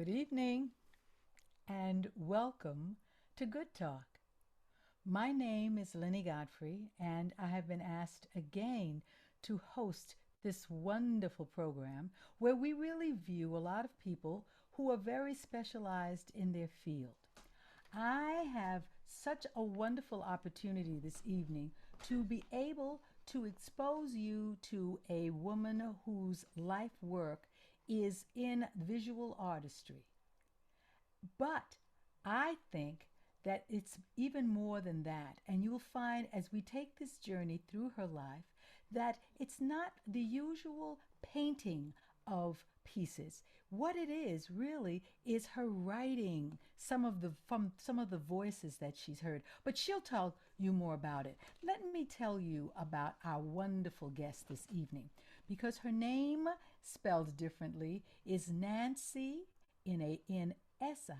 Good evening and welcome to Good Talk. My name is Lynnie Godfrey, and I have been asked again to host this wonderful program where we really view a lot of people who are very specialized in their field. I have such a wonderful opportunity this evening to be able to expose you to a woman whose life work is in visual artistry. But I think that it's even more than that. And you'll find as we take this journey through her life that it's not the usual painting of pieces. What it is really is her writing some of the voices that she's heard. But she'll tell you more about it. Let me tell you about our wonderful guest this evening because her name spelled differently is Nancy in SI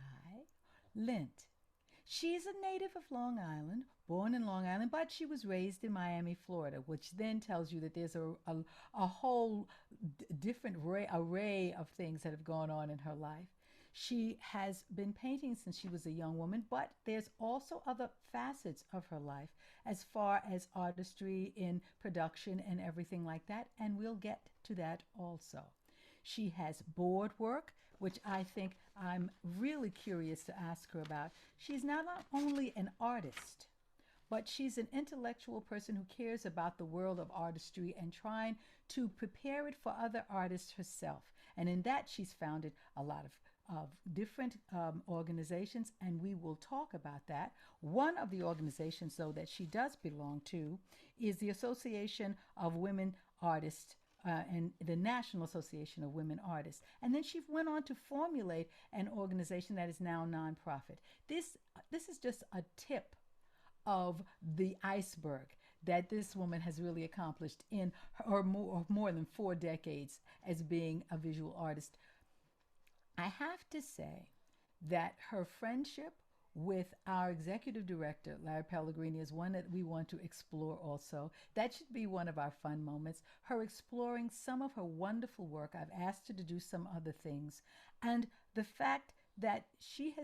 Lent. She's a native of Long Island, born in Long Island, but she was raised in Miami, Florida, which then tells you that there's a whole different array of things that have gone on in her life. She has been painting since she was a young woman, but there's also other facets of her life as far as artistry in production and everything like that, and we'll get to that also. She has board work, which I think I'm really curious to ask her about. She's not only an artist, but she's an intellectual person who cares about the world of artistry and trying to prepare it for other artists herself. And in that, she's founded a lot of different organizations, and we will talk about that. One of the organizations, though, that she does belong to is the Association of Women Artists and the National Association of Women Artists. And then she went on to formulate an organization that is now nonprofit. This is just a tip of the iceberg that this woman has really accomplished in her more than 4 decades as being a visual artist. I have to say that her friendship with our executive director, Larry Pellegrini, is one that we want to explore also. That should be one of our fun moments. Her exploring some of her wonderful work. I've asked her to do some other things. And the fact that she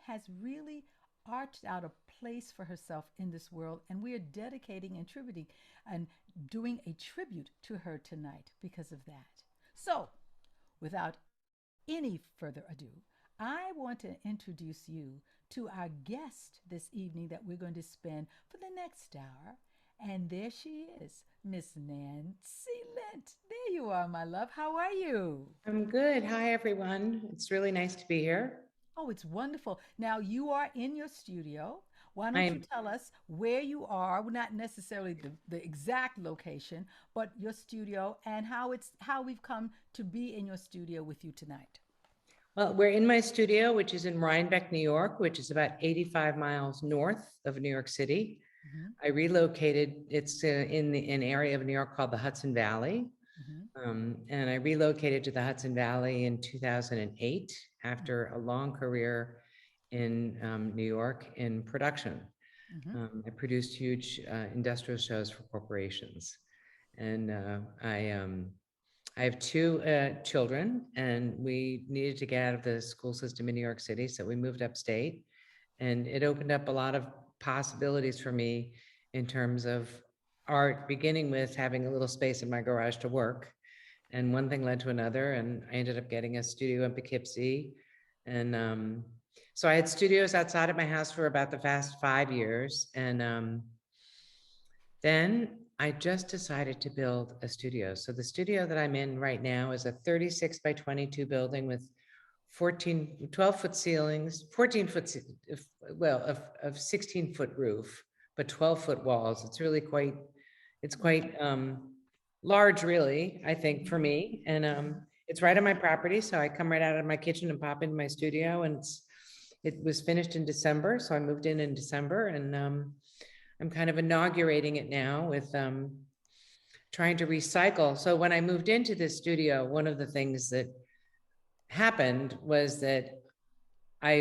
has really arched out a place for herself in this world, and we are dedicating and tributing and doing a tribute to her tonight because of that. So, without any further ado, I want to introduce you to our guest this evening that we're going to spend for the next hour. And there she is, Miss Nancy Lent. There you are, my love. How are you? I'm good. Hi, everyone. It's really nice to be here. Oh, it's wonderful. Now you are in your studio. Why don't you I'm, tell us where you are? Well, not necessarily the exact location, but your studio and how we've come to be in your studio with you tonight. well, we're in my studio, which is in Rhinebeck, New York, which is about 85 miles north of New York City. Hmm. I relocated, it's in an area of New York called the Hudson Valley. Hmm. And I relocated to the Hudson Valley in 2008 after a long career in New York in production. Hmm. I produced huge industrial shows for corporations. And I have two children, and we needed to get out of the school system in New York City, so we moved upstate, and it opened up a lot of possibilities for me in terms of art, beginning with having a little space in my garage to work, and one thing led to another, and I ended up getting a studio in Poughkeepsie, and so I had studios outside of my house for about the past 5 years, and then I just decided to build a studio. So the studio that I'm in right now is a 36 by 22 building with 12-foot ceilings, 14-foot, well, of 16-foot roof, but 12-foot walls. It's really it's quite large, really, I think, for Hmm. me. And it's right on my property. So I come right out of my kitchen and pop into my studio, and it was finished in December. So I moved in December, and I'm kind of inaugurating it now with trying to recycle. So when I moved into this studio, one of the things that happened was that I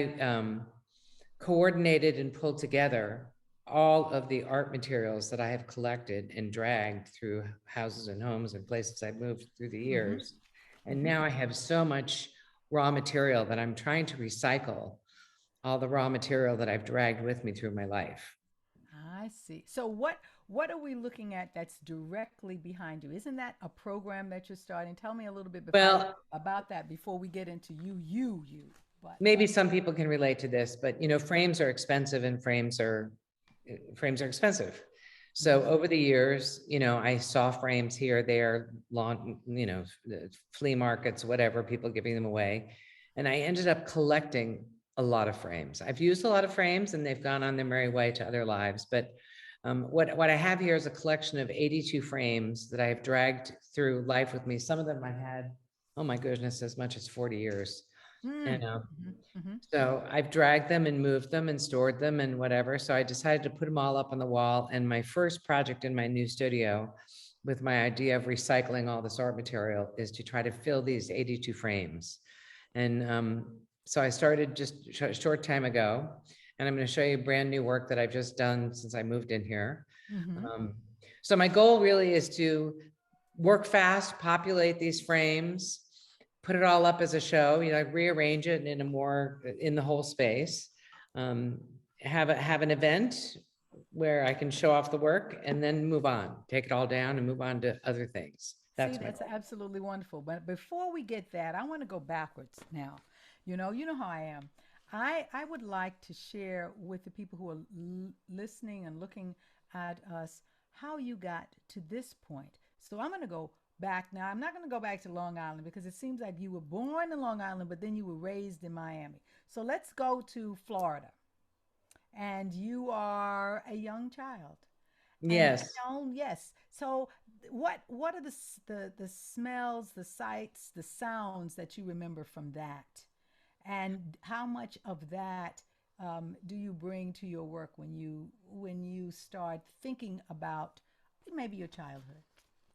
coordinated and pulled together all of the art materials that I have collected and dragged through houses and homes and places I've moved through the Hmm. years. And Hmm. now I have so much raw material that I'm trying to recycle all the raw material that I've dragged with me through my life. I see. So what are we looking at that's directly behind you? Isn't that a program that you're starting? Tell me a little bit Well, about that before we get into you. But maybe some people can relate to this, but frames are expensive and frames are expensive. So mhm. over the years, I saw frames here, there, lawn, flea markets, whatever, people giving them away. And I ended up collecting a lot of frames. I've used a lot of frames and they've gone on their merry way to other lives. But what I have here is a collection of 82 frames that I have dragged through life with me. Some of them I had, oh my goodness, as much as 40 years. And Mm. Mhm. so I've dragged them and moved them and stored them and whatever. So I decided to put them all up on the wall. And my first project in my new studio, with my idea of recycling all this art material, is to try to fill these 82 frames. And so I started just a short time ago. And I'm going to show you brand new work that I've just done since I moved in here. Mhm. Um, so my goal really is to work fast, populate these frames, put it all up as a show, rearrange it in a more in the whole space. Um, have an event where I can show off the work and then move on, take it all down and move on to other things. See, That's my that's goal. absolutely wonderful. But before we get that, I want to go backwards now. You know how I am. I would like to share with the people who are listening and looking at us how you got to this point. So I'm going to go back now. I'm not going to go back to Long Island because it seems like you were born in Long Island, but then you were raised in Miami. So let's go to Florida. And you are a young child. And Yes. yes. So what are the smells, the sights, the sounds that you remember from that? And how much of that do you bring to your work when you start thinking about maybe your childhood?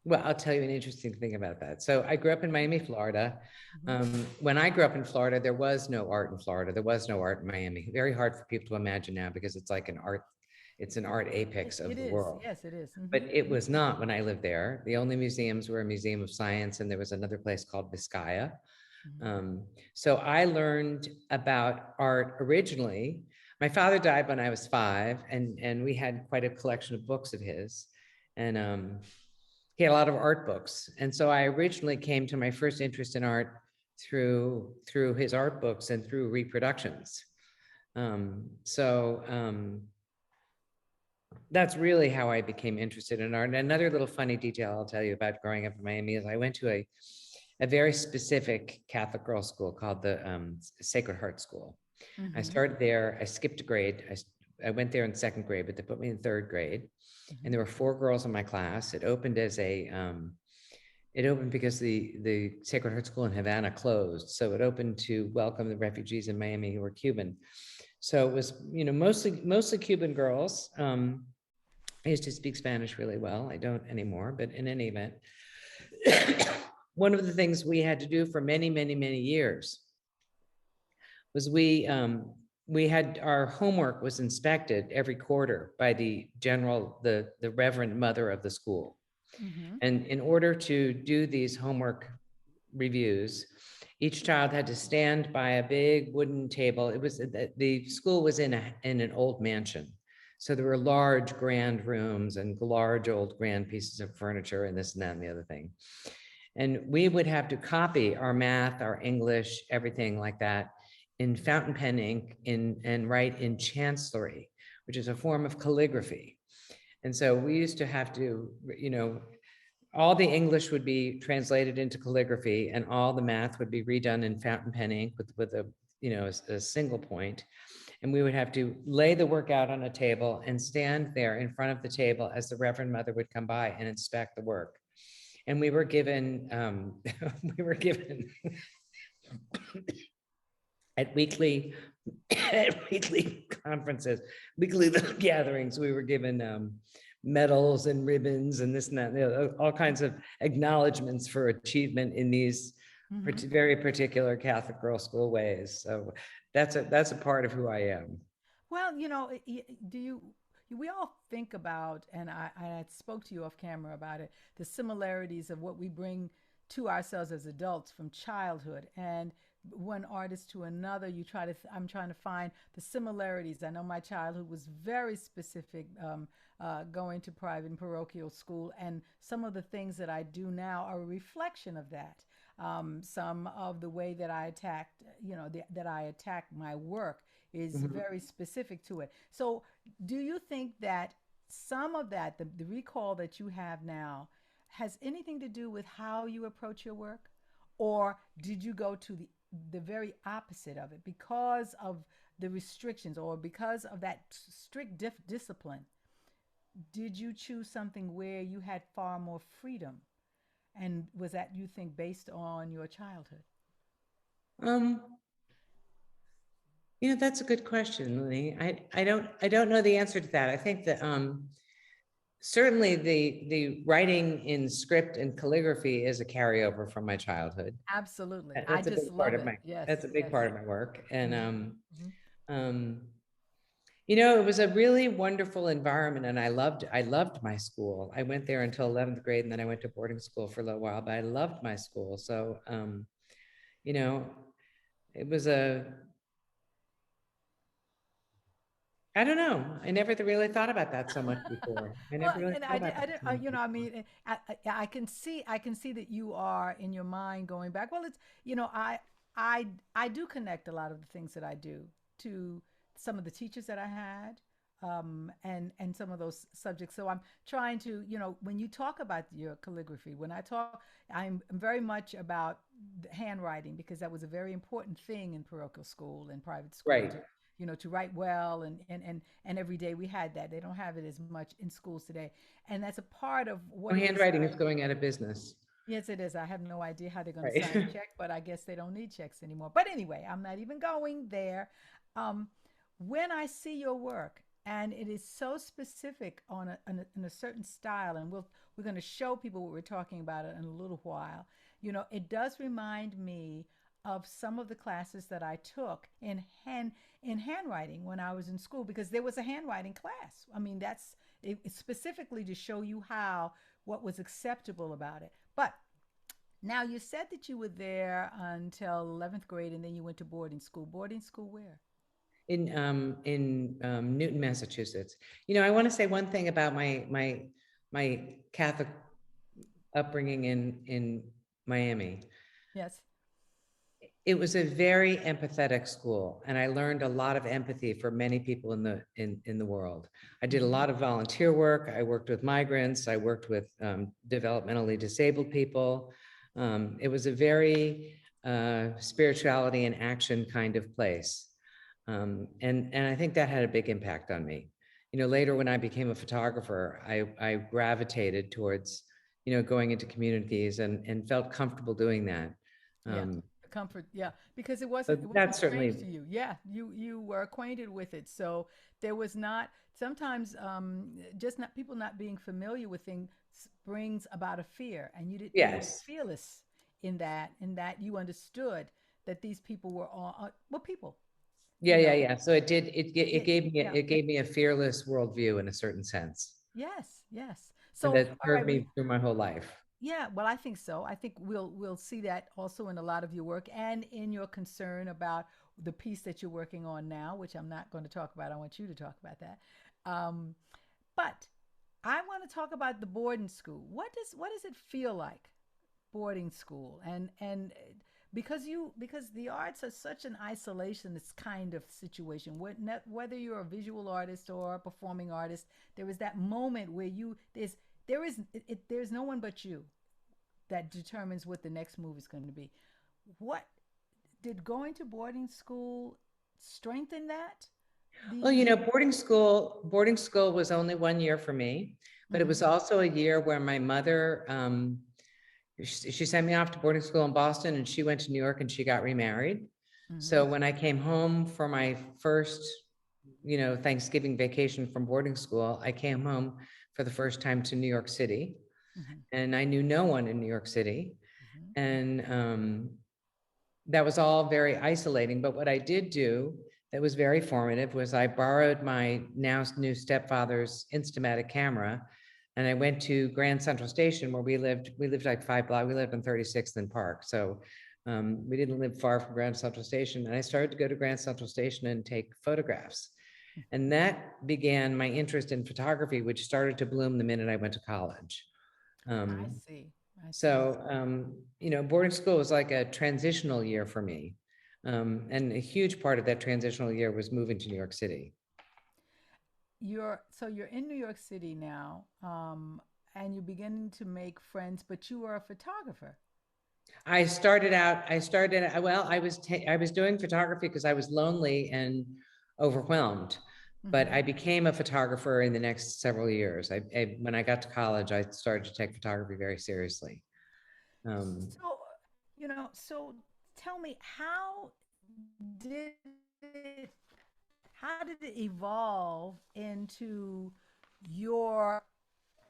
Well, I'll tell you an interesting thing about that. So I grew up in Miami, Florida. Hmm. When I grew up in Florida, there was no art in Florida. There was no art in Miami. Very hard for people to imagine now because it's like it's an art apex of It the is. world. Yes, it is. But it was not when I lived there. The only museums were a museum of science, and there was another place called Vizcaya. Hmm. Um, so I learned about art originally. My father died when I was 5, and we had quite a collection of books of his, and he had a lot of art books. And so I originally came to my first interest in art through his art books and through reproductions. So that's really how I became interested in art. And another little funny detail I'll tell you about growing up in Miami is I went to a very specific Catholic girls' school called the Sacred Heart School. I Hmm. started there. I skipped a grade. I went there in second grade, but they put me in third grade. And Hmm. there were 4 girls in my class. It opened as it opened because the Sacred Heart School in Havana closed. So it opened to welcome the refugees in Miami who were Cuban. So it was, mostly Cuban girls. I used to speak Spanish really well. I don't anymore, but in any event, one of the things we had to do for many, many, many years was we had our homework was inspected every quarter by the Reverend Mother of the school. Hmm. And in order to do these homework reviews, each child had to stand by a big wooden table. It was the school was in an old mansion. So there were large grand rooms and large old grand pieces of furniture and this and that and the other thing. And we would have to copy our math, our English, everything like that in fountain pen ink and write in chancellery, which is a form of calligraphy. And so we used to have to, all the English would be translated into calligraphy and all the math would be redone in fountain pen ink with a single point. And we would have to lay the work out on a table and stand there in front of the table as the Reverend Mother would come by and inspect the work. And we were given, we were given at weekly, at weekly conferences, weekly gatherings, we were given medals and ribbons and this and that, all kinds of acknowledgments for achievement in these Hmm. very particular Catholic girls' school ways. So that's a part of who I am. Well, do we all think about, and I spoke to you off camera about it, the similarities of what we bring to ourselves as adults from childhood. And one artist to another, you try to, I'm trying to find the similarities. I know my childhood was very specific, going to private and parochial school, and some of the things that I do now are a reflection of that. Some of the way that I attacked, that I attack my work is Mhm. very specific to it. So, do you think that some of that, the recall that you have now, has anything to do with how you approach your work? Or did you go to the very opposite of it because of the restrictions or because of that strict discipline? Did you choose something where you had far more freedom? And was that, you think, based on your childhood? Um, that's a good question, Lily. I don't know the answer to that. I think that certainly the writing in script and calligraphy is a carryover from my childhood. Absolutely. I That's a just big part love of it. my Yes, that's a big yes. part of my work. And Mm-hmm. Mm-hmm. um, it was a really wonderful environment, and I loved my school. I went there until 11th grade, and then I went to boarding school for a little while, but I loved my school. So you know, it was a I don't know. I never really thought about that so much before. I Well, never really and thought I, about that did, so much I before. mean, I can see that you are in your mind going back. Well, it's, I, I do connect a lot of the things that I do to some of the teachers that I had, and some of those subjects. So I'm trying to, when you talk about your calligraphy, when I talk, I'm very much about the handwriting, because that was a very important thing in parochial school and private school Right. to, to write well, and every day we had that. They don't have it as much in schools today, and that's a part of what No, it is that handwriting I. is going out of business. Yes, it is. I have no idea how they're going to Right. sign a check, but I guess they don't need checks anymore. But anyway, I'm not even going there. Um, when I see your work, and it is so specific in a certain style, and we're going to show people what we're talking about in a little while. It does remind me of some of the classes that I took in handwriting when I was in school, because there was a handwriting class. I mean, that's it's specifically to show you how, what was acceptable about it. But now, you said that you were there until 11th grade, and then you went to boarding school. Boarding school where? In Newton, Massachusetts. I want to say one thing about my Catholic upbringing in Miami. Yes. It was a very empathetic school, and I learned a lot of empathy for many people in the world. I did a Mm-hmm. lot of volunteer work. I worked with migrants. I worked with developmentally disabled people. It was a very spirituality and action kind of place, and I think that had a big impact on me. Later when I became a photographer, I gravitated towards going into communities and felt comfortable doing that. Yeah. Um, The comfort. Yeah. Because it so wasn't it wasn't that's strange certainly, to you. Yeah. You were acquainted with it. So there was not sometimes, just not people not being familiar with things brings about a fear, and you were yes. fearless in that you understood that these people were all, well, people. Yeah, You yeah, know. yeah. So it Yeah. gave me Yeah. it gave me a fearless worldview in a certain sense, Yes. Yes. and So, that all served right. me through my whole life. Yeah, well, I think so. I think we'll see that also in a lot of your work and in your concern about the piece that you're working on now, which I'm not going to talk about. I want you to talk about that. Um, but I want to talk about the boarding school. What does it feel like, boarding school? And because the arts are such an isolationist kind of situation. Whether you're a visual artist or a performing artist, there is that moment where there's no one but you that determines what the next move is going to be. What did going to boarding school strengthen that? Well, The boarding school was only 1 year for me, but it Mm-hmm. was also a year where my mother, she sent me off to boarding school in Boston, and she went to New York and she got remarried. Mm-hmm. So when I came home for my first, Thanksgiving vacation from boarding school, I came home for the first time to New York City, Mm-hmm. and I knew no one in New York City. Mm-hmm. And that was all very isolating. But what I did do that was very formative was I borrowed my now new stepfather's Instamatic camera, and I went to Grand Central Station where we lived. We lived like 5 blocks. We lived on 36th and Park. So We didn't live far from Grand Central Station, and I started to go to Grand Central Station and take photographs. And that began my interest in photography, which started to bloom the minute I went to college. I Um, see. I see. so, boarding school was like a transitional year for me. And a huge part of that transitional year was moving to New York City. You're in New York City now, and you're beginning to make friends, but you are a photographer. Well, I was doing photography because I was lonely and overwhelmed, but Mm-hmm. I became a photographer in the next several years. When I got to college, I started to take photography very seriously. Um, So, so tell me, did it, how did it evolve into your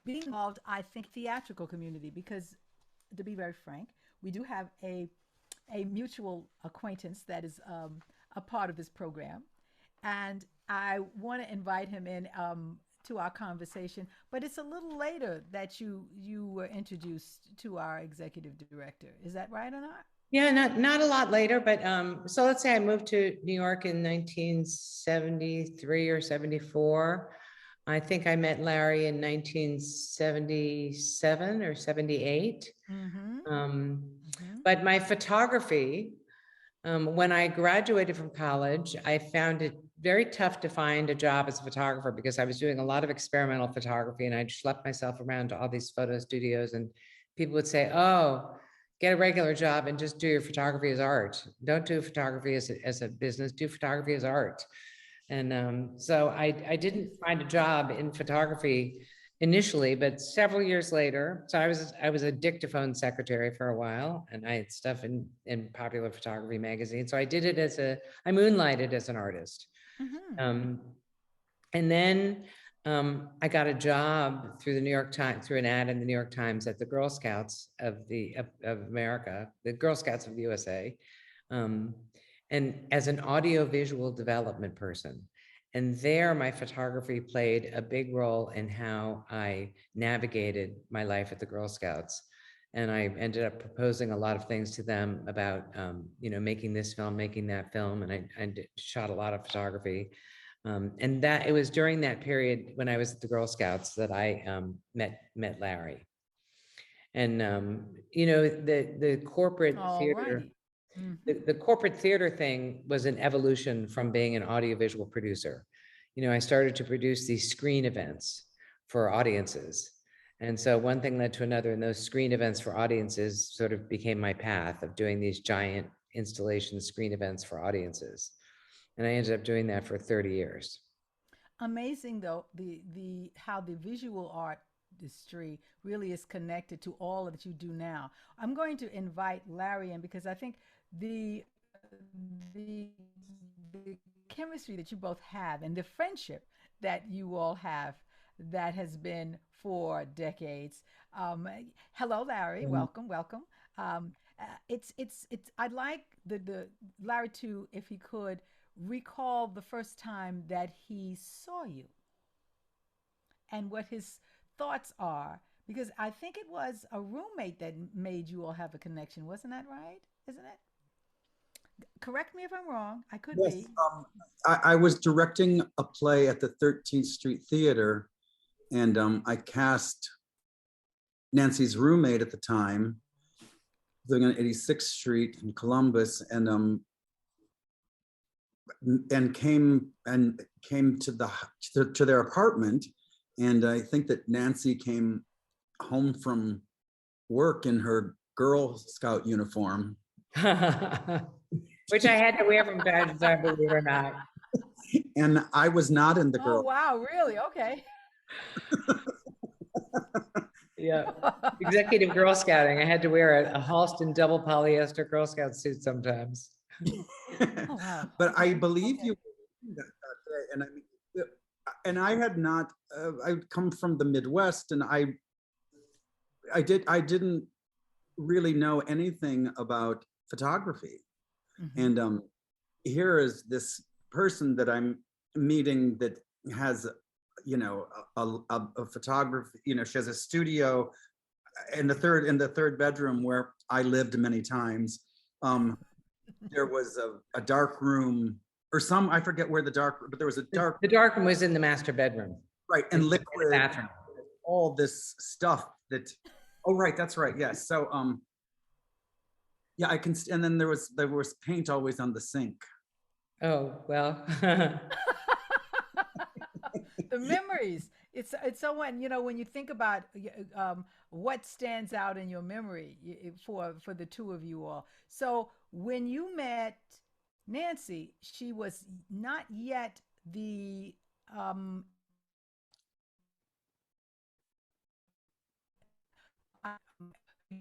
being involved, I think, theatrical community? Because to be very frank, we do have a mutual acquaintance that is a part of this program, and I want to invite him in to our conversation. But it's a little later that you were introduced to our executive director. Is that right or not? yeah, not a lot later, but so let's say I moved to New York in 1973 or 74. I think I met Larry in 1977 or 78. Mm-hmm. Um, Mm-hmm. but my photography, when I graduated from college, I found it very tough to find a job as a photographer because I was doing a lot of experimental photography and I'd schlep myself around to all these photo studios and people would say, oh, get a regular job and just do your photography as art. Don't do photography as a business, do photography as art. And so I didn't find a job in photography initially, but several years later, so I was a dictaphone secretary for a while, and I had stuff in popular photography magazine. So I did it I moonlighted as an artist. Mm-hmm. Um, and then I got a job through the New York Times, through an ad in the New York Times at the Girl Scouts of America, the Girl Scouts of the USA, um, and as an audiovisual development person. And there, my photography played a big role in how I navigated my life at the Girl Scouts. And I ended up proposing a lot of things to them about, making this film, making that film, and I shot a lot of photography. And that it was during that period when I was at the Girl Scouts that I met Larry. And the corporate All theater, righty. Mm-hmm. the corporate theater thing was an evolution from being an audiovisual producer. I started to produce these screen events for audiences. And so one thing led to another, and those screen events for audiences sort of became my path of doing these giant installation screen events for audiences. And I ended up doing that for 30 years. Amazing though, the how the visual art industry really is connected to all that you do now. I'm going to invite Larry in because I think the the the chemistry that you both have and the friendship that you all have that has been for decades. Um, Hello, Larry. Um, Welcome, welcome. It's. I'd like the Larry to, if he could, recall the first time that he saw you and what his thoughts are, because I think it was a roommate that made you all have a connection. Wasn't that right? Isn't it? Correct me if I'm wrong. I could yes, be. I was directing a play at the 13th Street Theater, and I cast Nancy's roommate at the time, living on 86th Street in Columbus, and came to their apartment, and I think that Nancy came home from work in her Girl Scout uniform, Which I had to wear from time to time, believe it or not. and I was not in the Oh, Girl. wow, really? Okay. Yeah. Executive Girl Scouting. I had to wear a Halston double polyester Girl Scout suit sometimes. Oh, wow. But I Okay. believe Okay. you that day, and I mean, and I had not. I come from the Midwest, and I didn't really know anything about photography, Mm-hmm. and here is this person that I'm meeting that has, a photography. She has a studio in the third bedroom where I lived many times, There was a dark room or I forget where but there was a dark. The dark room was in the master bedroom. Right, and In the liquid, bathroom. all this stuff that, oh, right, that's right, yes. So, yeah, and then there was paint always on the sink. Oh, well. The memories. It's so when you think about what stands out in your memory for the two of you all. So when you met Nancy, she was not yet the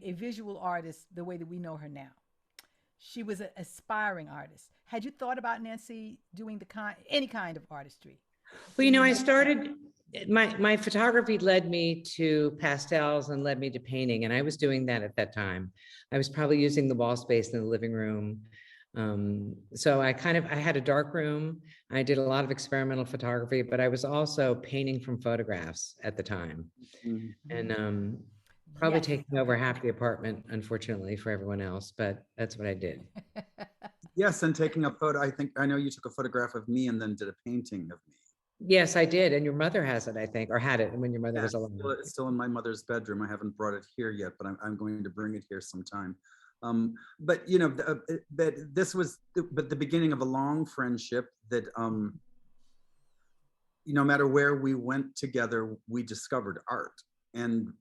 a visual artist the way that we know her now. She was an aspiring artist. Had you thought about Nancy doing any kind of artistry? Well, I started, my photography led me to pastels and led me to painting. And I was doing that at that time. I was probably using the wall space in the living room. So I had a dark room. I did a lot of experimental photography, but I was also painting from photographs at the time. And probably Yes. taking over half the apartment, unfortunately, for everyone else, but that's what I did. Yes, and taking a photo. I know you took a photograph of me and then did a painting of me. Yes, I did. And your mother has it, I think, or had it when your mother was alive. It's still in my mother's bedroom. I haven't brought it here yet, but I'm going to bring it here sometime. But this was the beginning of a long friendship that no matter where we went together, we discovered art. And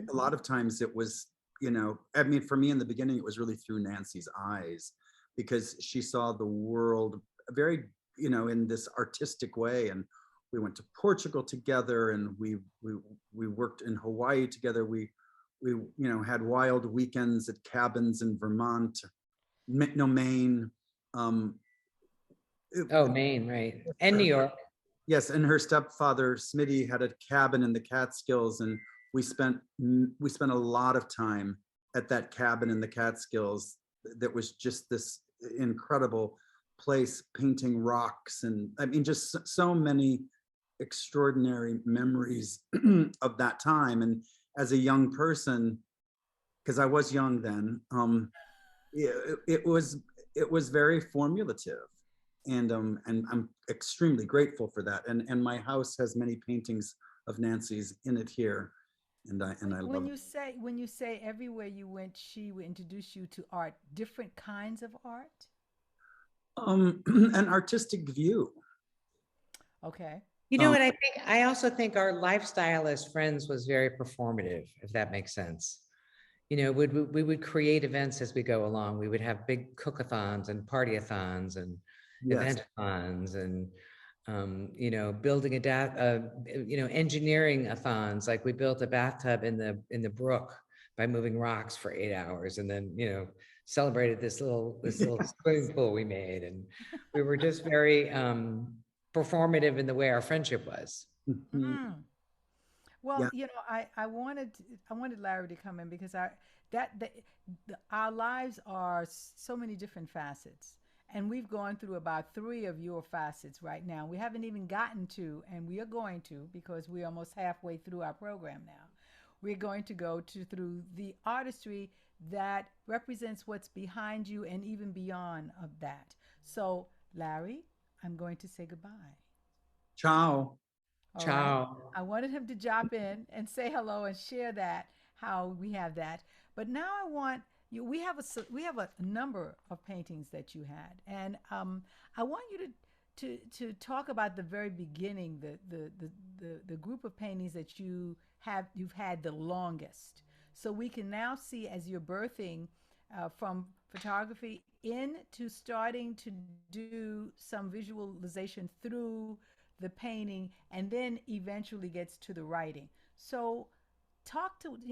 a lot of times it was, I mean, for me in the beginning, it was really through Nancy's eyes, because she saw the world very, in this artistic way. And we went to Portugal together, and we worked in Hawaii together. We had wild weekends at cabins in Vermont, Maine. Maine, right. And New York. Yes, and her stepfather, Smitty, had a cabin in the Catskills, and we spent a lot of time at that cabin in the Catskills. That was just this incredible place, painting rocks, and I mean, just so many extraordinary memories of that time. And as a young person, because I was young then, it was very formulative, and I'm extremely grateful for that. And my house has many paintings of Nancy's in it here, and I love it. When you say everywhere you went, she would introduce you to art, different kinds of art. An artistic view. Okay. You know what I think? I also think our lifestyle as friends was very performative, if that makes sense. We would create events as we go along. We would have big cook-a-thons and party-a-thons and event-a-thons, and building engineering-a-thons. Like we built a bathtub in the brook by moving rocks for 8 hours, and then celebrated this little swimming pool we made. And we were just very performative in the way our friendship was. Mm. Well, I wanted Larry to come in, because our lives are so many different facets, and we've gone through about 3 of your facets right now. We haven't even gotten to, and we are going to, because we're almost halfway through our program now. We're going to go through the artistry that represents what's behind you and even beyond of that. So, Larry, I'm going to say goodbye. Ciao. Ciao. Right. I wanted him to drop in and say hello and share how we have that. But now I want you. We have a number of paintings that you had, and I want you to talk about the very beginning, the group of paintings that you've had the longest. So we can now see, as you're birthing from photography into starting to do some visualization through the painting, and then eventually gets to the writing. So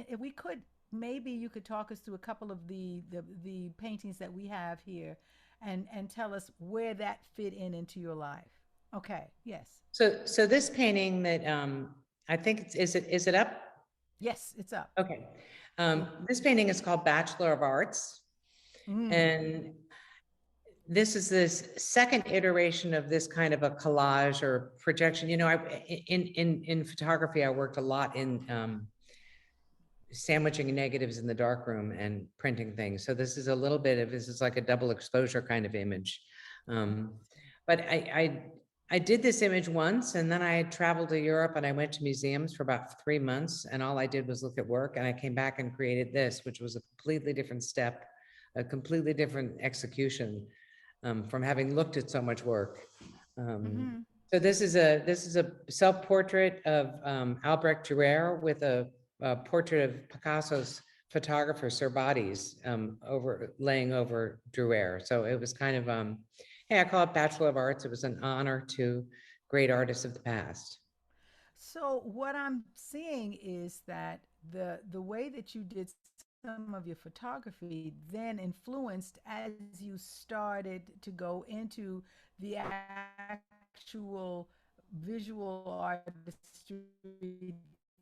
if we could, maybe you could talk us through a couple of the paintings that we have here, and tell us where that fit into your life. Okay. Yes. So this painting that I think is it up? Yes, it's up. Okay. This painting is called Bachelor of Arts. And this is this second iteration of this kind of a collage or projection. In photography, I worked a lot in sandwiching negatives in the darkroom and printing things. So this is a little bit of, this is like a double exposure kind of image. But I did this image once, and then I traveled to Europe and I went to museums for about 3 months, and all I did was look at work, and I came back and created this, which was a completely different step, a completely different execution, from having looked at so much work. So this is a self-portrait of Albrecht Dürer with a portrait of Picasso's photographer Sir Bodies laying over Dürer. So it was kind of hey, I call it Bachelor of Arts. It was an honor to great artists of the past. So what I'm seeing is that the way that you did some of your photography then influenced as you started to go into the actual visual artistry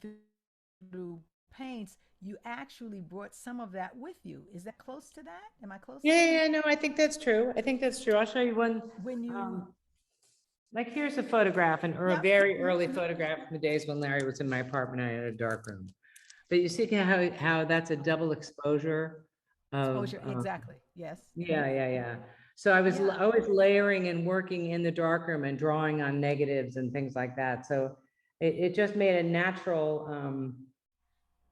through paints. You actually brought some of that with you. Is that close to that? Am I close to that? Yeah, no, I think that's true. I think that's true. I'll show you one. When you Like here's a photograph, or a Yep. very early photograph from the days when Larry was in my apartment. I had a dark room. But you see how that's a double exposure of, exposure, exactly. Yes. yeah. So I was always layering and working in the darkroom and drawing on negatives and things like that. So it just made a natural,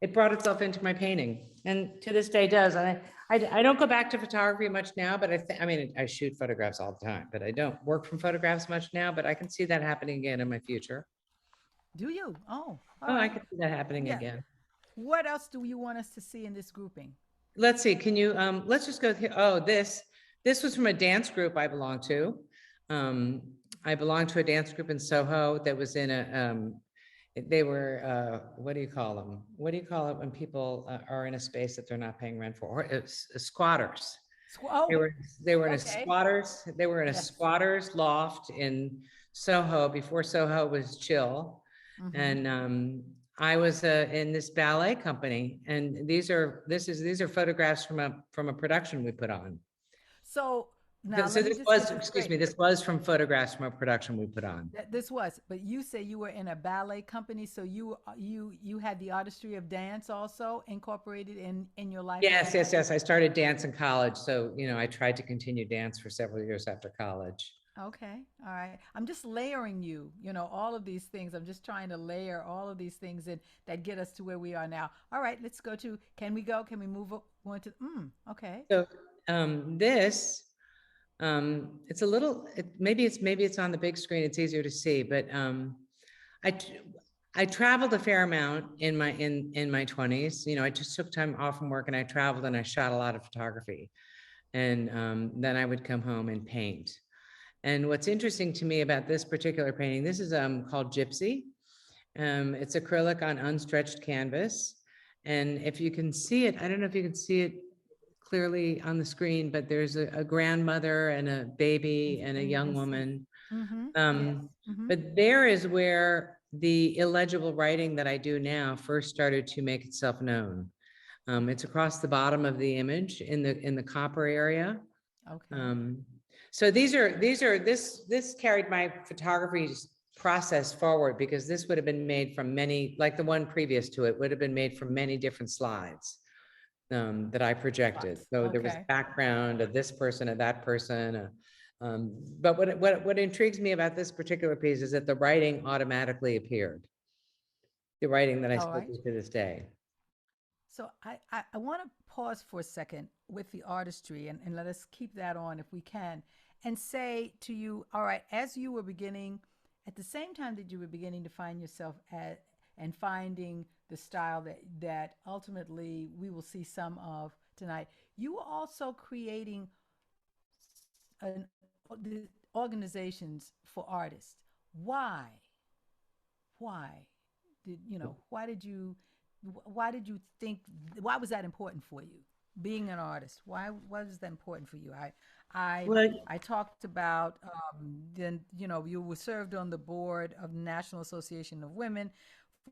it brought itself into my painting, and to this day does. I don't go back to photography much now, but I mean, I shoot photographs all the time, but I don't work from photographs much now, but I can see that happening again in my future. Do you? Oh, all Oh, I right. can see that happening Yeah. again. What else do you want us to see in this grouping? Let's see, can you, let's just go through, oh, this was from a dance group I belong to. I belonged to a dance group in Soho that was in a, they were, what do you call them? What do you call it when people are in a space that they're not paying rent for? Or it's squatters. Oh, They were in a okay. Yes. squatters loft in Soho before Soho was chill. Mhm. And I was in this ballet company, and these are photographs from a production we put on. So now So let me this just was, get this excuse straight. me, this was from photographs from a production we put on. This was, but you say you were in a ballet company, so you had the artistry of dance also incorporated in your life. Yes. I started dance in college, so I tried to continue dance for several years after college. Okay. All right. I'm just layering all of these things. I'm just trying to layer all of these things in that get us to where we are now. All right, let's go to, can we move on to, okay. So this, it's a little, maybe it's on the big screen, it's easier to see, but I traveled a fair amount in my 20s. I just took time off from work and I traveled and I shot a lot of photography. And then I would come home and paint. And what's interesting to me about this particular painting, this is called Gypsy. It's acrylic on unstretched canvas. And if you can see it, I don't know if you can see it clearly on the screen, but there's a grandmother and a baby and a young woman. Yes. But there is where the illegible writing that I do now first started to make itself known. It's across the bottom of the image in the copper area. Okay. So this carried my photography process forward, because this would have been made from many, like the one previous to it, would have been made from many different slides that I projected. So there was background of this person and that person. But what intrigues me about this particular piece is that the writing automatically appeared. The writing that I still do to this day. So I want to pause for a second with the artistry and let us keep that on if we can, and say to you, all right, as you were beginning, at the same time that you were beginning to find yourself and finding the style that ultimately we will see some of tonight, you were also creating the organizations for artists. Why? Why did you think, why was that important for you, being an artist? Why was that important for you? I talked about then you were served on the board of the National Association of Women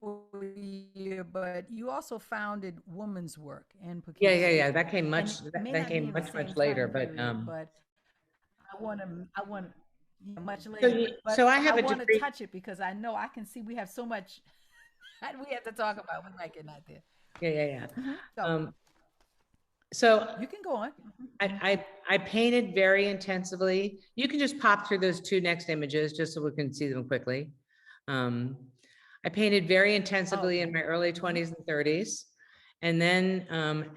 for a year, but you also founded Women's Work in Poughkeepsie. Yeah. That came much later, but I want much later. So I have I a want to degree. touch it because I know I can see we have so much that we have to talk about. We might get out there. Yeah. So So you can go on. I painted very intensively. You can just pop through those two next images just so we can see them quickly. I painted very intensively in my early 20s and 30s. And then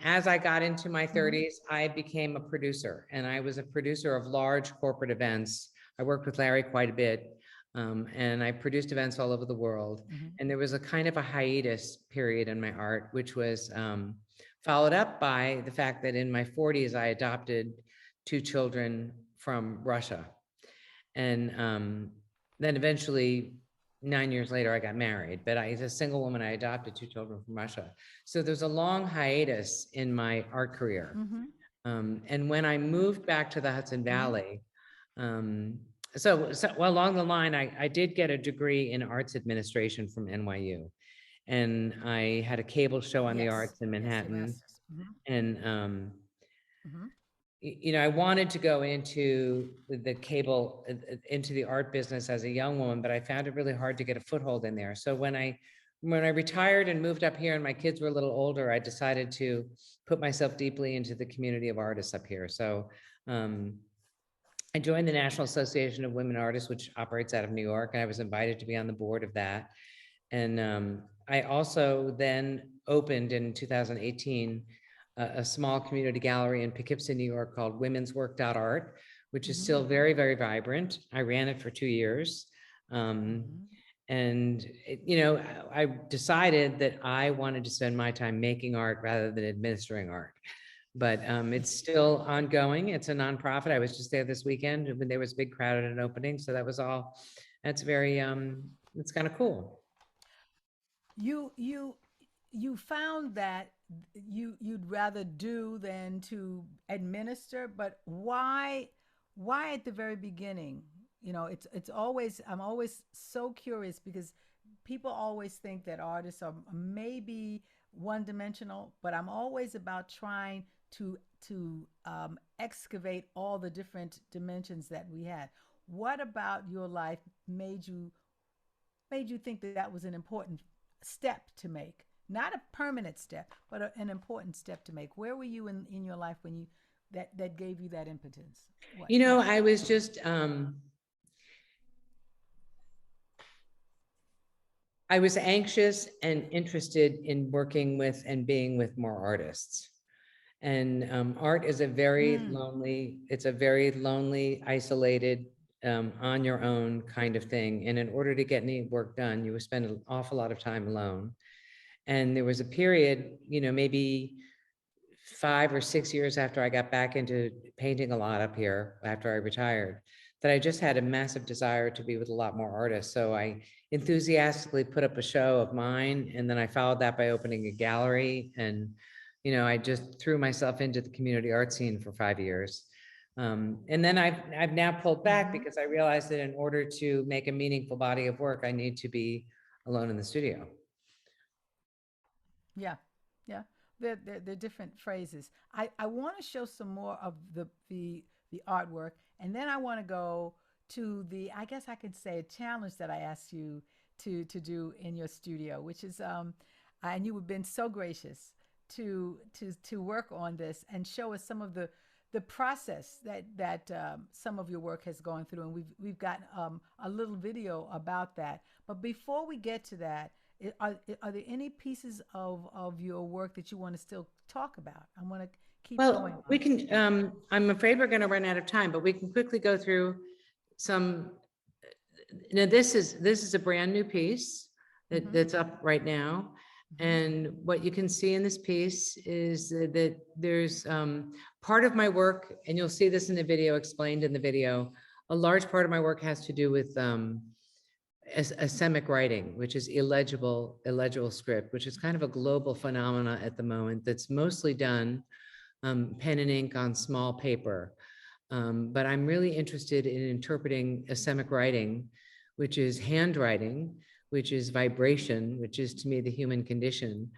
as I got into my 30s, I became a producer, and I was a producer of large corporate events. I worked with Larry quite a bit, and I produced events all over the world. And there was a kind of a hiatus period in my art, which was followed up by the fact that in my 40s, I adopted 2 children from Russia. And then eventually, 9 years later, I got married. But as a single woman, I adopted 2 children from Russia. So there's a long hiatus in my art career. And when I moved back to the Hudson Valley, so along the line, I did get a degree in arts administration from NYU. And I had a cable show on the arts in Manhattan. And you know, I wanted to go into the cable, into the art business as a young woman, but I found it really hard to get a foothold in there. So when I retired and moved up here and my kids were a little older, I decided to put myself deeply into the community of artists up here. So I joined the National Association of Women Artists, which operates out of New York, and I was invited to be on the board of that. And I also then opened in 2018 a small community gallery in Poughkeepsie, New York called women'swork.art, which is still very, very vibrant. I ran it for 2 years. And, you know, I decided that I wanted to spend my time making art rather than administering art. But it's still ongoing. It's a nonprofit. I was just there this weekend when there was a big crowd at an opening. So that was all, that's very, it's kind of cool. You found that you'd rather do than to administer, but why at the very beginning? You know, it's always, I'm always so curious because people always think that artists are maybe one dimensional, but I'm always about trying to excavate all the different dimensions that we had. What about your life made you think that that was an important step to make? Not a permanent step, but an important step to make. Where were you in your life when you that gave you that impotence? What? You know, I was just I was anxious and interested in working with and being with more artists. And art is a very lonely, it's a very lonely, isolated, on your own kind of thing. And in order to get any work done, you would spend an awful lot of time alone. And there was a period, you know, maybe 5 or 6 years after I got back into painting a lot up here, after I retired, that I just had a massive desire to be with a lot more artists. So I enthusiastically put up a show of mine, and then I followed that by opening a gallery. And, you know, I just threw myself into the community art scene for 5 years. And then I've now pulled back because I realized that in order to make a meaningful body of work, I need to be alone in the studio. Yeah, yeah. They're different phrases. I want to show some more of the artwork, and then I want to go to the, I guess I could say, a challenge that I asked you to do in your studio, which is and you have been so gracious to work on this and show us some of the process that some of your work has gone through, and we've got a little video about that. But before we get to that, are there any pieces of your work that you want to still talk about? I want to keep going. Well, we can, I'm afraid we're going to run out of time, but we can quickly go through some. Now, this is a brand new piece that's up right now. And what you can see in this piece is that there's part of my work, and you'll see this in the video, explained in the video. A large part of my work has to do with asemic writing, which is illegible script, which is kind of a global phenomena at the moment that's mostly done pen and ink on small paper. But I'm really interested in interpreting asemic writing, which is handwriting, which is vibration, which is to me the human condition.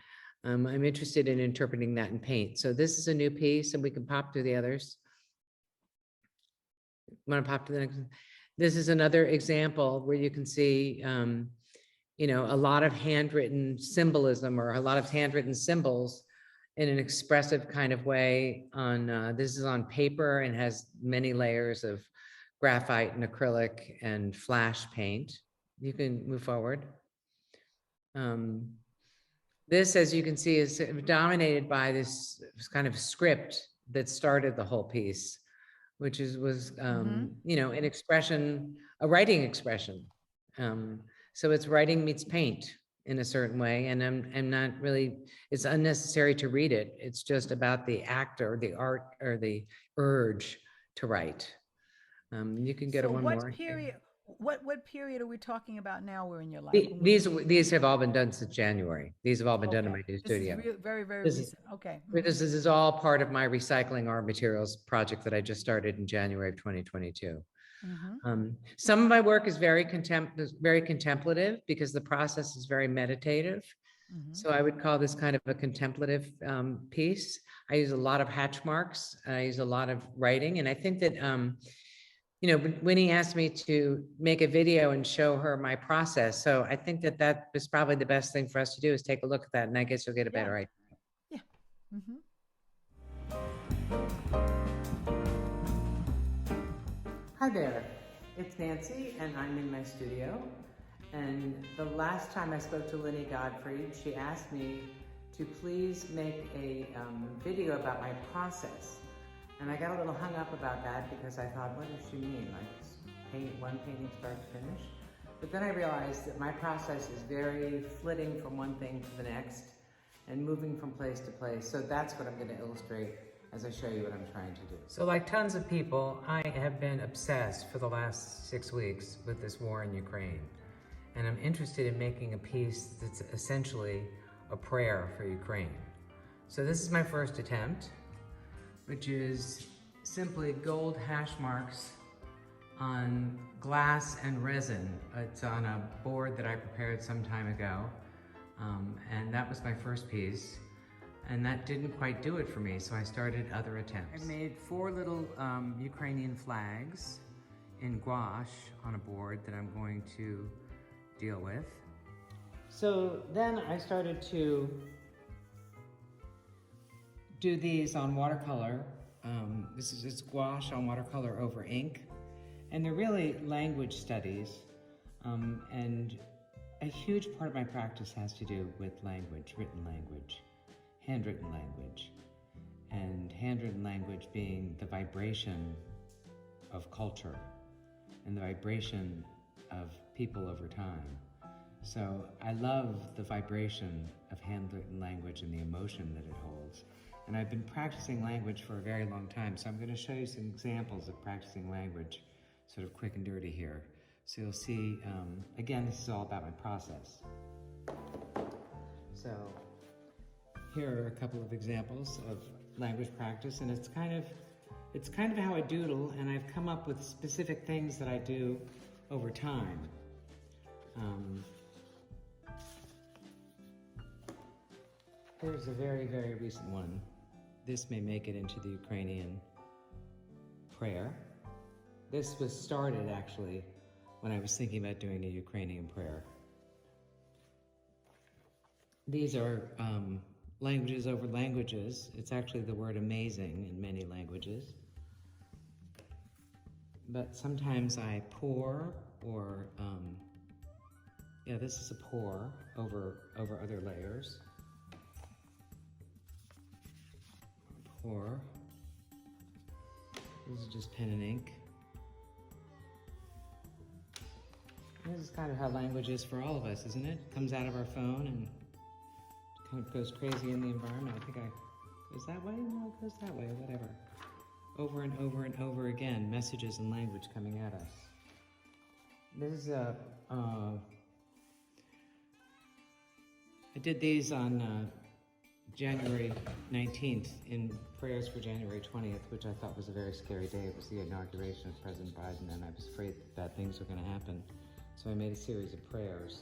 I'm interested in interpreting that in paint. So this is a new piece, and we can pop to the others. Want to pop to the next one? This is another example where you can see, a lot of handwritten symbolism or a lot of handwritten symbols in an expressive kind of way on, this is on paper and has many layers of graphite and acrylic and flash paint. You can move forward. This, as you can see, is dominated by this kind of script that started the whole piece, which was an expression, a writing expression. So it's writing meets paint in a certain way, and I'm not really, it's unnecessary to read it. It's just about the act or the art or the urge to write. You can go to one more. What period are we talking about now? We're in your life. These have all been done since January. These have all been done in my new studio. This is very, very This recent. Okay. Because this is all part of my recycling art materials project that I just started in January of 2022. Some of my work is very contemplative because the process is very meditative. So I would call this kind of a contemplative piece. I use a lot of hatch marks. I use a lot of writing. And I think that, Winnie asked me to make a video and show her my process. So I think that that was probably the best thing for us to do is take a look at that. And I guess you'll get a better idea. Yeah. Hi there, it's Nancy and I'm in my studio. And the last time I spoke to Lynnie Godfrey, she asked me to please make a video about my process. And I got a little hung up about that because I thought, what does she mean? Like paint one painting start to finish? But then I realized that my process is very flitting from one thing to the next and moving from place to place. So that's what I'm going to illustrate as I show you what I'm trying to do. So like tons of people, I have been obsessed for the last 6 weeks with this war in Ukraine. And I'm interested in making a piece that's essentially a prayer for Ukraine. So this is my first attempt, which is simply gold hash marks on glass and resin. It's on a board that I prepared some time ago. And that was my first piece. And that didn't quite do it for me, so I started other attempts. I made 4 little Ukrainian flags in gouache on a board that I'm going to deal with. So then I started to do these on watercolor. This is just gouache on watercolor over ink. And they're really language studies. And a huge part of my practice has to do with language, written language, handwritten language. And handwritten language being the vibration of culture and the vibration of people over time. So I love the vibration of handwritten language and the emotion that it holds. And I've been practicing language for a very long time, so I'm going to show you some examples of practicing language, sort of quick and dirty here. So you'll see, again, this is all about my process. So here are a couple of examples of language practice, and it's kind of how I doodle, and I've come up with specific things that I do over time. Here's a very, very recent one. This may make it into the Ukrainian prayer. This was started actually when I was thinking about doing a Ukrainian prayer. These are languages over languages. It's actually the word amazing in many languages. But sometimes I pour or, this is a pour over other layers. Pour. This is just pen and ink. This is kind of how language is for all of us, isn't it? It comes out of our phone and kind of goes crazy in the environment. I think goes that way? No, it goes that way, whatever. Over and over and over again, messages and language coming at us. This is I did these on January 19th in prayers for January 20th, which I thought was a very scary day. It was the inauguration of President Biden, and I was afraid that bad things were going to happen. So I made a series of prayers.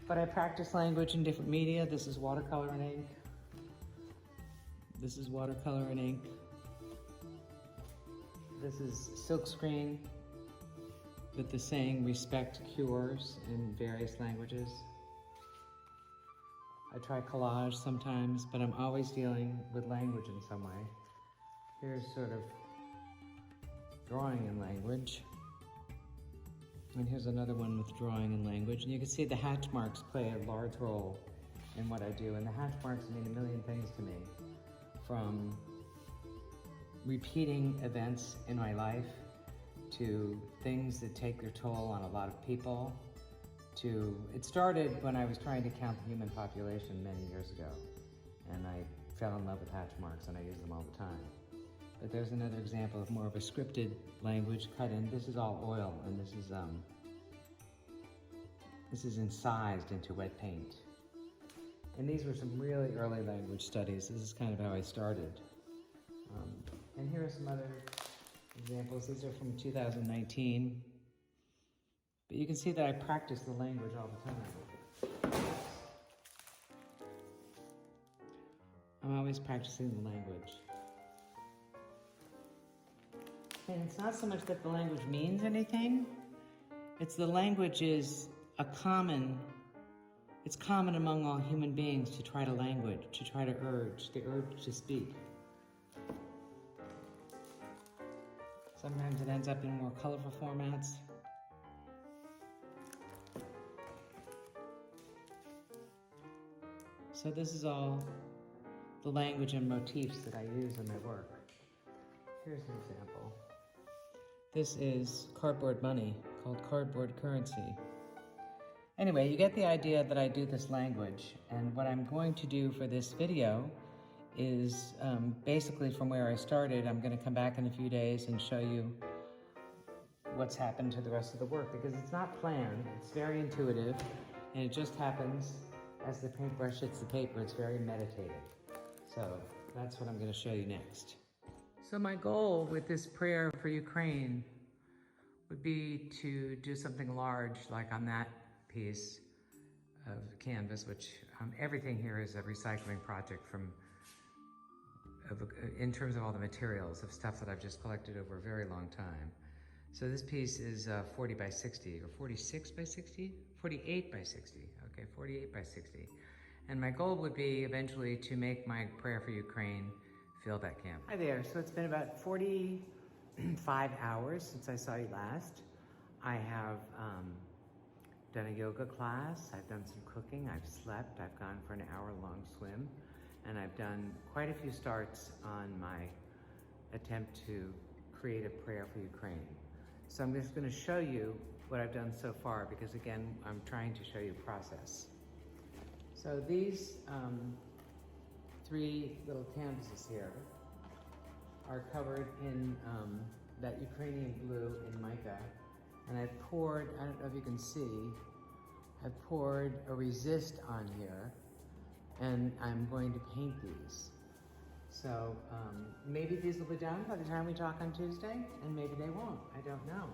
But I practice language in different media. This is watercolor and ink. This is watercolor and ink. This is silkscreen. with the saying, respect cures in various languages. I try collage sometimes, but I'm always dealing with language in some way. Here's sort of drawing in language. And here's another one with drawing in language. And you can see the hatch marks play a large role in what I do. And the hatch marks mean a million things to me. From repeating events in my life, to things that take their toll on a lot of people, to, it started when I was trying to count the human population many years ago. And I fell in love with hatch marks and I use them all the time. But there's another example of more of a scripted language cut in. This is all oil, and this is incised into wet paint. And these were some really early language studies. This is kind of how I started. And here are some other examples. These are from 2019. But you can see that I practice the language all the time. I'm always practicing the language. And it's not so much that the language means anything, it's the language is it's common among all human beings to try to language, to try to the urge to speak. Sometimes it ends up in more colorful formats. So this is all the language and motifs that I use in my work. Here's an example. This is cardboard money, called cardboard currency. Anyway, you get the idea that I do this language, and what I'm going to do for this video is basically from where I started. I'm going to come back in a few days and show you what's happened to the rest of the work, because it's not planned, it's very intuitive, and it just happens as the paintbrush hits the paper. It's very meditative. So that's what I'm going to show you next. So my goal with this prayer for Ukraine would be to do something large, like on that piece of canvas, which everything here is a recycling project in terms of all the materials of stuff that I've just collected over a very long time. So this piece is 40 by 60, or 46 by 60? 48 by 60, okay, 48 by 60. And my goal would be eventually to make my prayer for Ukraine fill that canvas. Hi there, so it's been about 45 hours since I saw you last. I have done a yoga class, I've done some cooking, I've slept, I've gone for an hour-long swim, and I've done quite a few starts on my attempt to create a prayer for Ukraine. So I'm just going to show you what I've done so far, because again, I'm trying to show you process. So these 3 little canvases here are covered in that Ukrainian blue in mica, and I've poured, I don't know if you can see, I've poured a resist on here, and I'm going to paint these. So maybe these will be done by the time we talk on Tuesday, and maybe they won't, I don't know.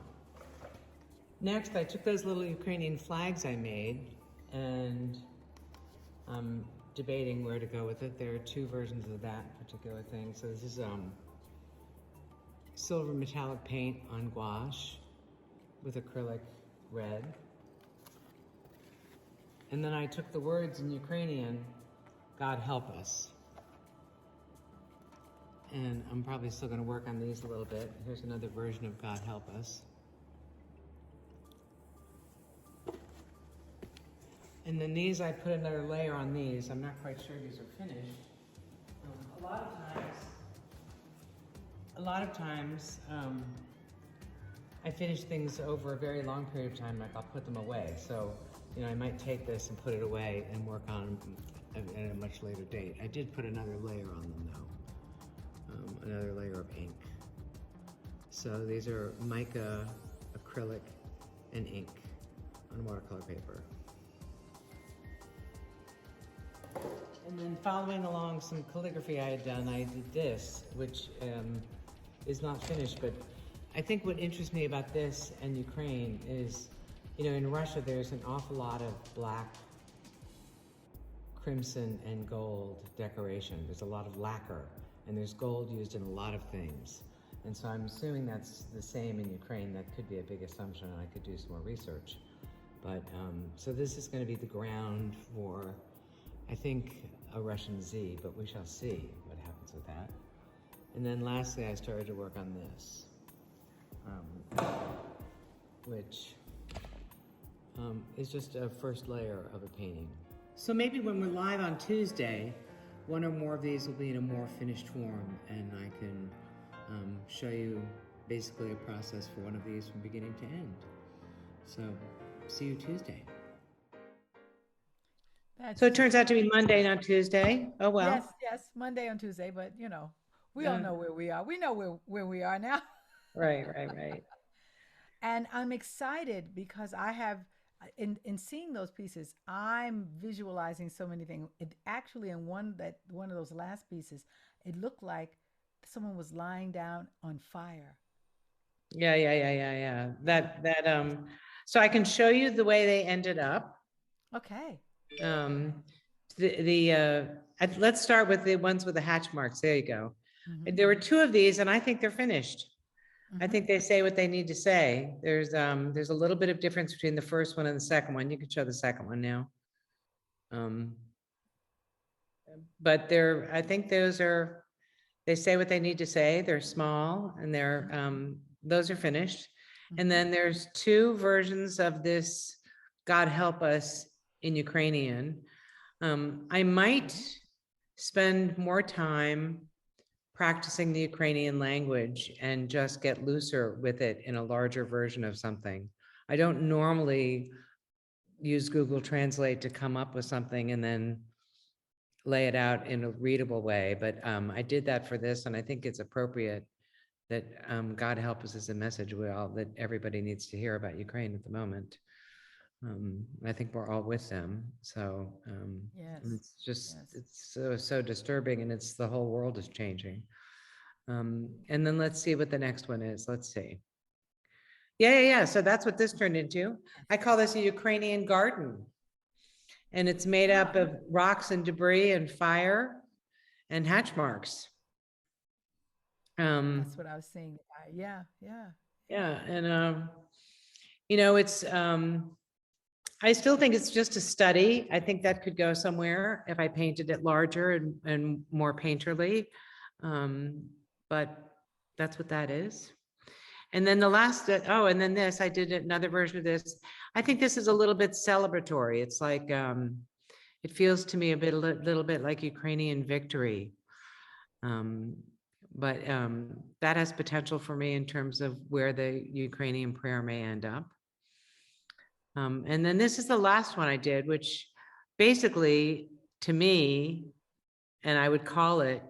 Next, I took those little Ukrainian flags I made, and I'm debating where to go with it. There are 2 versions of that particular thing. So this is silver metallic paint on gouache with acrylic red. And then I took the words in Ukrainian, God help us. And I'm probably still going to work on these a little bit. Here's another version of God help us. And then these, I put another layer on these. I'm not quite sure these are finished. A lot of times, I finish things over a very long period of time, like I'll put them away. So, you know, I might take this and put it away and work on them at a much later date. I did put another layer on them though, another layer of ink. So these are mica, acrylic, and ink on watercolor paper. And then following along some calligraphy I had done, I did this, which is not finished, but I think what interests me about this and Ukraine is, you know, in Russia there's an awful lot of black, crimson, and gold decoration. There's a lot of lacquer, and there's gold used in a lot of things. And so I'm assuming that's the same in Ukraine. That could be a big assumption, and I could do some more research. But so this is going to be the ground for, I think, a Russian Z, but we shall see what happens with that. And then lastly, I started to work on this, which is just a first layer of a painting. So maybe when we're live on Tuesday, one or more of these will be in a more finished form, and I can show you basically a process for one of these from beginning to end. So see you Tuesday. So it turns out to be Monday, not Tuesday. Oh well. Yes, Monday on Tuesday, but you know, we all know where we are. We know where we are now. Right. And I'm excited because I have, in seeing those pieces, I'm visualizing so many things. It actually, in one of those last pieces, it looked like someone was lying down on fire. Yeah. So I can show you the way they ended up. Okay. Let's start with the ones with the hatch marks. There you go. Mm-hmm. There were two of these, and I think they're finished. Mm-hmm. I think they say what they need to say. There's a little bit of difference between the first one and the second one. You can show the second one now. But I think they say what they need to say. They're small, and those are finished. Mm-hmm. And then there's two versions of this, God Help Us, in Ukrainian. I might spend more time practicing the Ukrainian language and just get looser with it in a larger version of something. I don't normally use Google Translate to come up with something and then lay it out in a readable way, but I did that for this, and I think it's appropriate that God Help Us is a message that everybody needs to hear about Ukraine at the moment. I think we're all with them. So yes. It's just, it's so disturbing, and the whole world is changing. And then let's see what the next one is. Let's see. Yeah. So that's what this turned into. I call this a Ukrainian garden. And it's made up of rocks and debris and fire and hatch marks. That's what I was saying. Yeah. And it's I still think it's just a study. I think that could go somewhere if I painted it larger and more painterly. But that's what that is. And then and then this, I did another version of this. I think this is a little bit celebratory. It's like, it feels to me a little bit like Ukrainian victory. But that has potential for me in terms of where the Ukrainian prayer may end up. And then this is the last one I did, which basically, to me, and I would call it,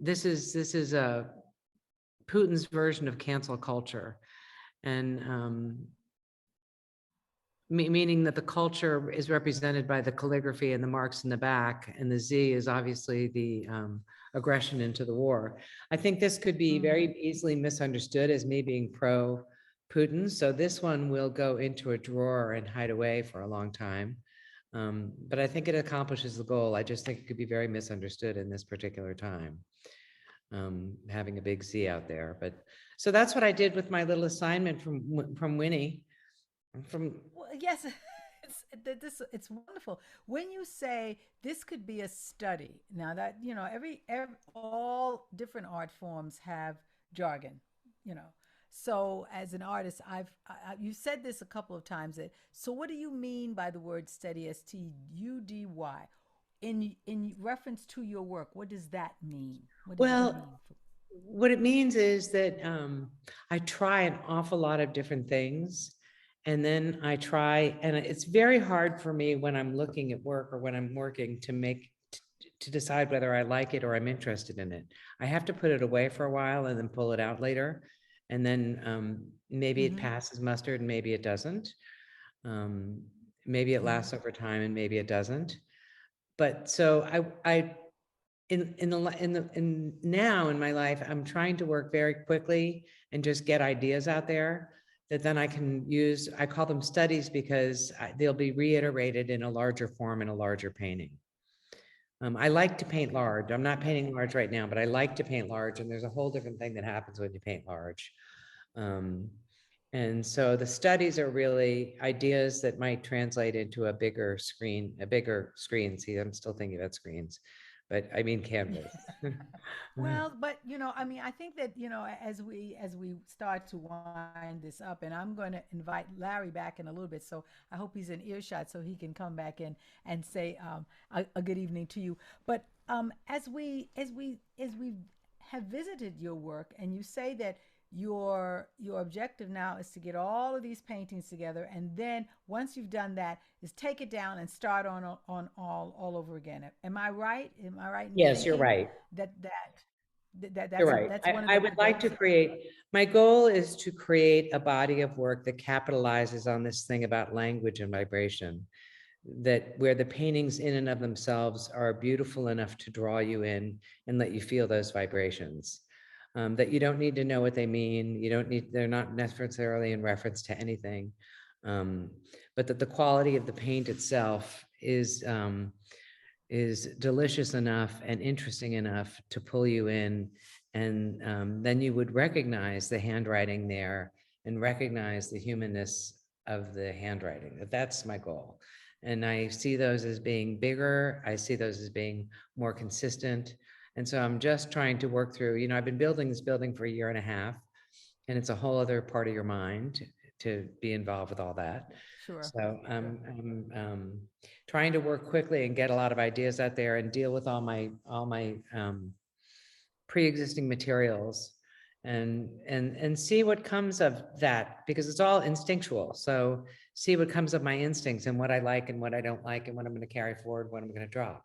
this is a Putin's version of cancel culture, and meaning that the culture is represented by the calligraphy and the marks in the back, and the Z is obviously the aggression into the war. I think this could be very easily misunderstood as me being pro-Putin. So this one will go into a drawer and hide away for a long time. But I think it accomplishes the goal. I just think it could be very misunderstood in this particular time, having a big Z out there. But so that's what I did with my little assignment from Winnie. Yes, it's wonderful. When you say this could be a study, now that, all different art forms have jargon, So as an artist, you said this a couple of times. So what do you mean by the word study, study? In reference to your work, what does that mean? What it means is that I try an awful lot of different things. And then I try, and it's very hard for me when I'm looking at work or when I'm working to decide whether I like it or I'm interested in it. I have to put it away for a while and then pull it out later. And then maybe it passes muster and maybe it doesn't. Maybe it lasts over time and maybe it doesn't. But so now in my life, I'm trying to work very quickly and just get ideas out there that then I can use. I call them studies because they'll be reiterated in a larger form in a larger painting. I like to paint large. I'm not painting large right now, but I like to paint large, and there's a whole different thing that happens when you paint large. Um, and so the studies are really ideas that might translate into a bigger screen, a bigger screen. See, I'm still thinking about screens, but I mean canvas. Well, but I mean, I think that as we start to wind this up, and I'm going to invite Larry back in a little bit, so I hope he's in earshot so he can come back in and say a good evening to you. But as we have visited your work, and you say that your objective now is to get all of these paintings together, and then once you've done that, is take it down and start on all over again. Am I right? Am I right in Yes, you're thinking right. that You're that's right. that's one of I the would like to goals? create, my goal is to create a body of work that capitalizes on this thing about language and vibration, that where the paintings in and of themselves are beautiful enough to draw you in and let you feel those vibrations. That you don't need to know what they mean. You don't need, they're not necessarily in reference to anything. Um, but that the quality of the paint itself is delicious enough and interesting enough to pull you in. And then you would recognize the handwriting there and recognize the humanness of the handwriting. That's my goal. And I see those as being bigger. I see those as being more consistent. And so I'm just trying to work through, I've been building this building for a year and a half, and it's a whole other part of your mind to be involved with all that. Sure. So Sure. I'm trying to work quickly and get a lot of ideas out there and deal with all my pre-existing materials and see what comes of that, because it's all instinctual. So see what comes of my instincts and what I like and what I don't like and what I'm going to carry forward, what I'm going to drop.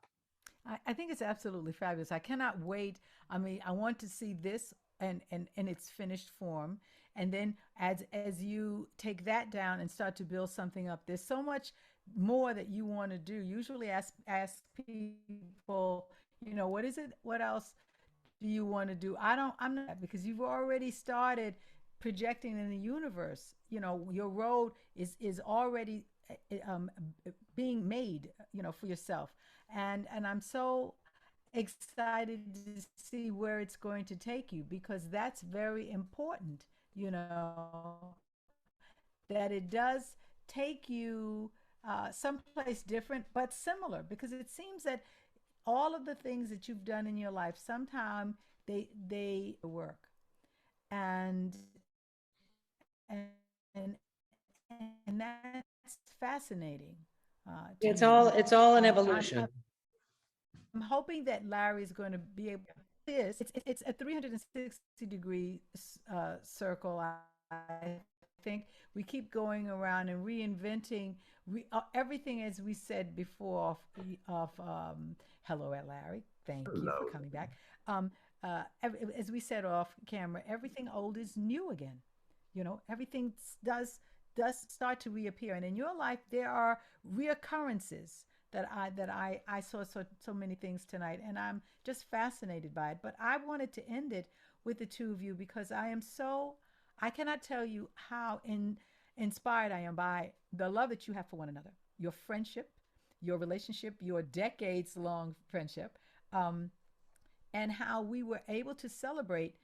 I think it's absolutely fabulous. I cannot wait. I mean, I want to see this and in its finished form. And then as you take that down and start to build something up, there's so much more that you want to do. Usually ask people, what is it? What else do you want to do? I'm not, because you've already started projecting in the universe. Your road is already um, being made, for yourself. And I'm so excited to see where it's going to take you, because that's very important, that it does take you someplace different but similar, because it seems that all of the things that you've done in your life, sometime they work. And and and that's fascinating to It's me. all it's all an I'm evolution. I'm hoping that Larry is going to be able. It's a 360-degree circle. I think we keep going around and reinventing everything, as we said before. Hello, Larry. Thank you for Hello. coming back. As we said off camera, everything old is new again. Everything does start to reappear, and in your life there are reoccurrences that I saw so many things tonight, and I'm just fascinated by it. But I wanted to end it with the two of you, because I cannot tell you how inspired I am by the love that you have for one another, your friendship, your relationship, your decades long friendship, um, and how we were able to celebrate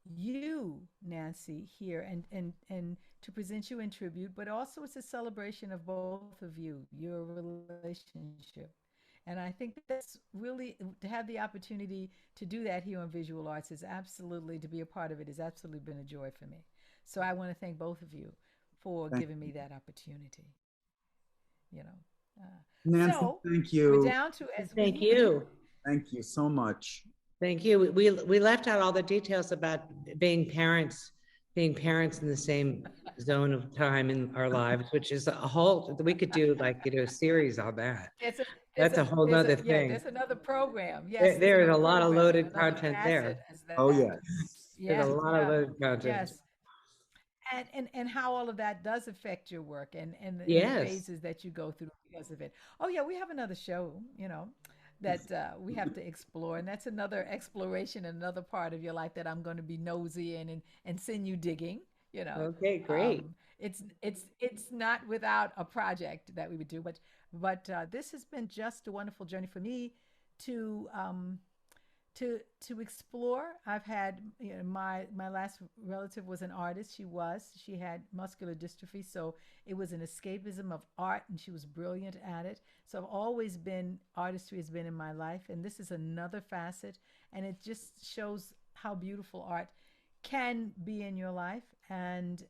you, Nancy, here, and to present you in tribute, but also it's a celebration of both of you, your relationship. And I think that's really, to have the opportunity to do that here on Visual Arts is absolutely, to be a part of it, has absolutely been a joy for me. So I want to thank both of you for Thank giving me that opportunity. You know, Nancy, so thank we're you. down to, as Thank we you. Thank you so much. Thank you. We left out all the details about being parents in the same zone of time in our lives, which is a whole, we could do like, a series on that. There's a That's a whole nother yeah, thing. there's another program. Yes, there's There is a another lot of program, loaded another content facet there. as Oh, that. yes. There's a Yes, lot of yeah, loaded content. yes. And how all of that does affect your work, and the Yes. phases that you go through because of it. Oh yeah, we have another show, that we have to explore, and that's another exploration, another part of your life that I'm going to be nosy in and send you digging. You know, Okay, great. it's not without a project that we would do, but this has been just a wonderful journey for me to to explore. I've had, my last relative was an artist. She had muscular dystrophy, so it was an escapism of art, and she was brilliant at it. So I've always been artistry has been in my life, and this is another facet, and it just shows how beautiful art can be in your life, and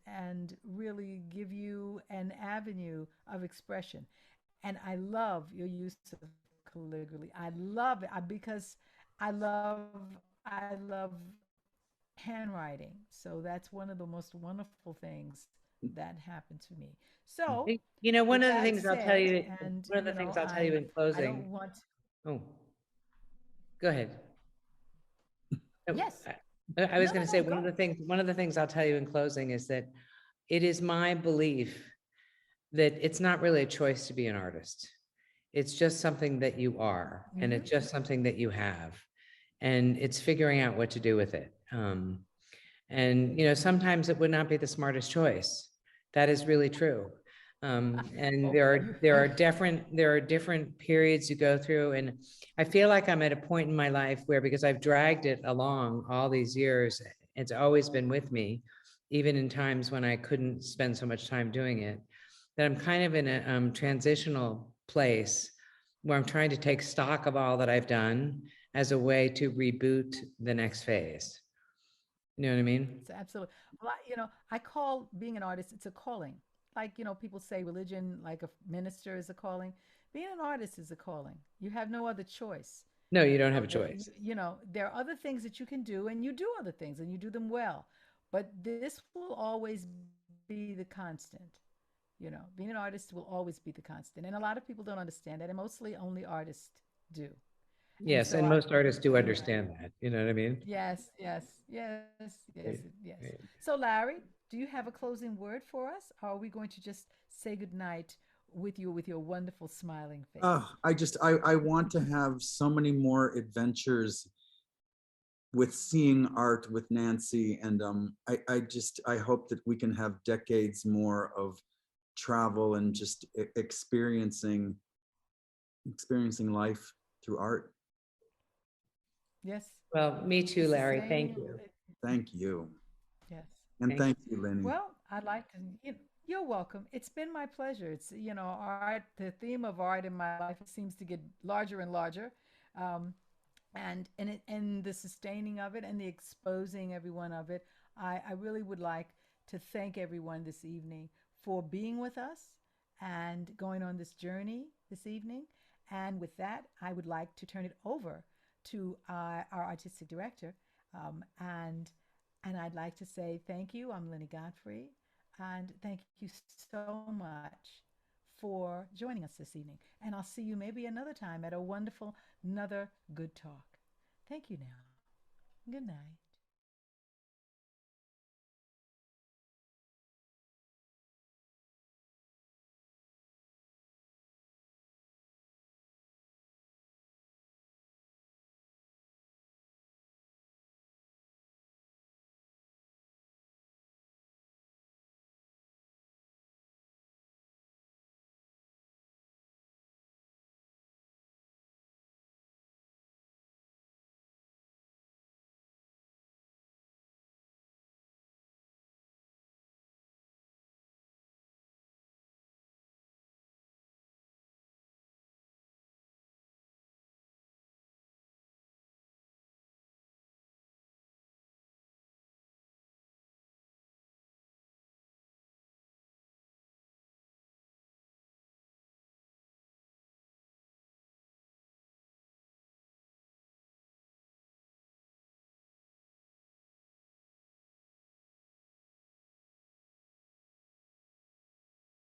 really give you an avenue of expression. And I love your use of calligraphy. I love it because I love handwriting. So that's one of the most wonderful things that happened to me. So You know, with that said, and one of the things I'll tell you in I don't closing. want. Oh, go ahead. No, Yes. I No, was no, going to say no, go. one of the things I'll tell you in closing is that it is my belief that it's not really a choice to be an artist. It's just something that you are, and Mm-hmm. it's just something that you have, and it's figuring out what to do with it. And you know, sometimes it would not be the smartest choice. That is really true. And Oh, there are different periods you go through, and I feel like I'm at a point in my life where, because I've dragged it along all these years, it's always been with me, even in times when I couldn't spend so much time doing it, that I'm kind of in a transitional place where I'm trying to take stock of all that I've done as a way to reboot the next phase. You know what I mean? it's absolutely. Well, I call being an artist, it's a calling. Like, people say religion, like a minister is a calling. Being an artist is a calling. You have no other choice. No, you don't have a choice. There are other things that you can do, and you do other things, and you do them well. But this will always be the constant. Being an artist will always be the constant. And a lot of people don't understand that, and mostly only artists do. And Yes, so and most artists do anyway, understand that. You know what I mean? yes, yes, yes, yes, Right, yes. right. So, Larry, do you have a closing word for us? Or are we going to just say goodnight with your wonderful smiling face? I want to have so many more adventures with seeing art with Nancy, and I hope that we can have decades more of travel and just experiencing life through art. Yes, Well, me too, it's the Larry. same. Thank you. Thank you. Yes. And Thank thank you. you, Lynnie. Well, I'd like to. You're welcome. It's been my pleasure. It's, art. The theme of art in my life seems to get larger and larger, um, and the sustaining of it and the exposing everyone of it. I really would like to thank everyone this evening for being with us and going on this journey this evening. And with that, I would like to turn it over to our artistic director, and I'd like to say thank you. I'm Lynnie Godfrey, and thank you so much for joining us this evening. And I'll see you maybe another time at a wonderful, another good talk. Thank you now. Good night.